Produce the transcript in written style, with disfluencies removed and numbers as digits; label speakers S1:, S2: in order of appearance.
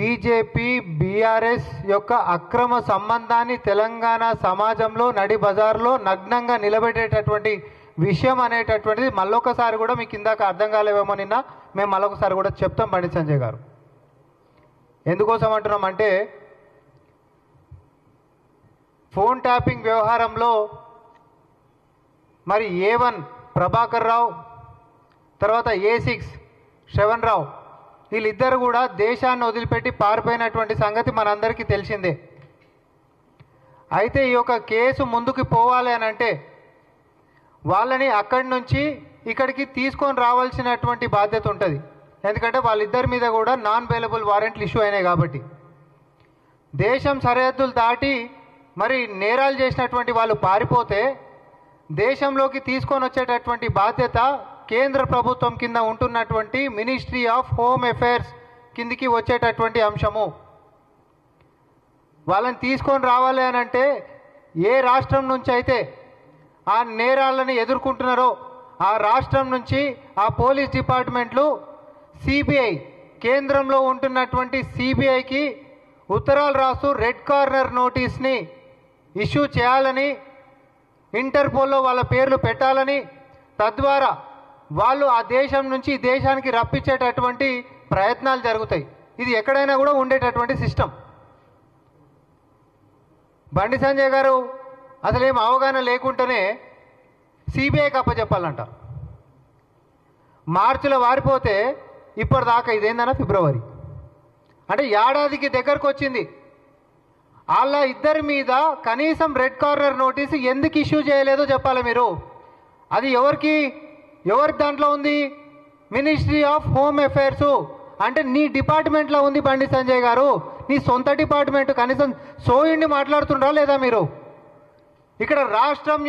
S1: BJP BRS యొక్క అక్రమ సంబంధాన్ని తెలంగాణ సమాజంలో నడి బజార్లో నగ్నంగా నిలబెట్టేటటువంటి విషయం అనేటటువంటిది మళ్ళొకసారి కూడా మీకు ఇందాక అర్థం కాలేవేమో నిన్న మేము మళ్ళొకసారి కూడా చెప్తాం బండి సంజయ్ గారు. ఎందుకోసం అంటున్నామంటే ఫోన్ ట్యాపింగ్ వ్యవహారంలో మరి A1 ప్రభాకర్ రావు, తర్వాత A6 శ్రవణ్ రావు, వీళ్ళిద్దరు కూడా దేశాన్ని వదిలిపెట్టి పారిపోయినటువంటి సంగతి మనందరికీ తెలిసిందే. అయితే ఈ యొక్క కేసు ముందుకు పోవాలి అని అంటే వాళ్ళని అక్కడి నుంచి ఇక్కడికి తీసుకొని రావాల్సినటువంటి బాధ్యత ఉంటుంది. ఎందుకంటే వాళ్ళిద్దరి మీద కూడా నాన్ బెయిలబుల్ వారెంట్లు ఇష్యూ అయినాయి కాబట్టి. దేశం సరిహద్దులు దాటి మరి నేరాలు చేసినటువంటి వాళ్ళు పారిపోతే దేశంలోకి తీసుకొని వచ్చేటటువంటి బాధ్యత కేంద్ర ప్రభుత్వం కింద ఉంటున్నటువంటి మినిస్ట్రీ ఆఫ్ హోమ్ అఫైర్స్ కిందికి వచ్చేటటువంటి అంశము. వాళ్ళని తీసుకొని రావాలి అని అంటే ఏ రాష్ట్రం నుంచి అయితే ఆ నేరాలను ఎదుర్కొంటున్నారో ఆ రాష్ట్రం నుంచి ఆ పోలీస్ డిపార్ట్మెంట్లు సిబిఐ కేంద్రంలో ఉంటున్నటువంటి సిబిఐకి ఉత్తరాలు రాస్తూ రెడ్ కార్నర్ నోటీస్ని ఇష్యూ చేయాలని, ఇంటర్పోల్లో వాళ్ళ పేర్లు పెట్టాలని, తద్వారా వాళ్ళు ఆ దేశం నుంచి ఈ దేశానికి రప్పించేటటువంటి ప్రయత్నాలు జరుగుతాయి. ఇది ఎక్కడైనా కూడా ఉండేటటువంటి సిస్టమ్. బండి సంజయ్ గారు అసలేం అవగాహన లేకుండానే సిబిఐకి అప్పచెప్పాలంట. మార్చిలో వారిపోతే ఇప్పటిదాకా ఇదేందన్నా ఫిబ్రవరి అంటే ఏడాదికి దగ్గరకు వచ్చింది. వాళ్ళ ఇద్దరి మీద కనీసం రెడ్ కార్నర్ నోటీసు ఎందుకు ఇష్యూ చేయలేదో చెప్పాలి మీరు. అది ఎవరి దాంట్లో ఉంది? Ministry of home affairs. అంటే నీ డిపార్ట్మెంట్లో ఉంది బండి సంజయ్ గారు, నీ సొంత డిపార్ట్మెంట్. కనీసం సోయిండి మాట్లాడుతుండ్రా లేదా మీరు? ఇక్కడ రాష్ట్రం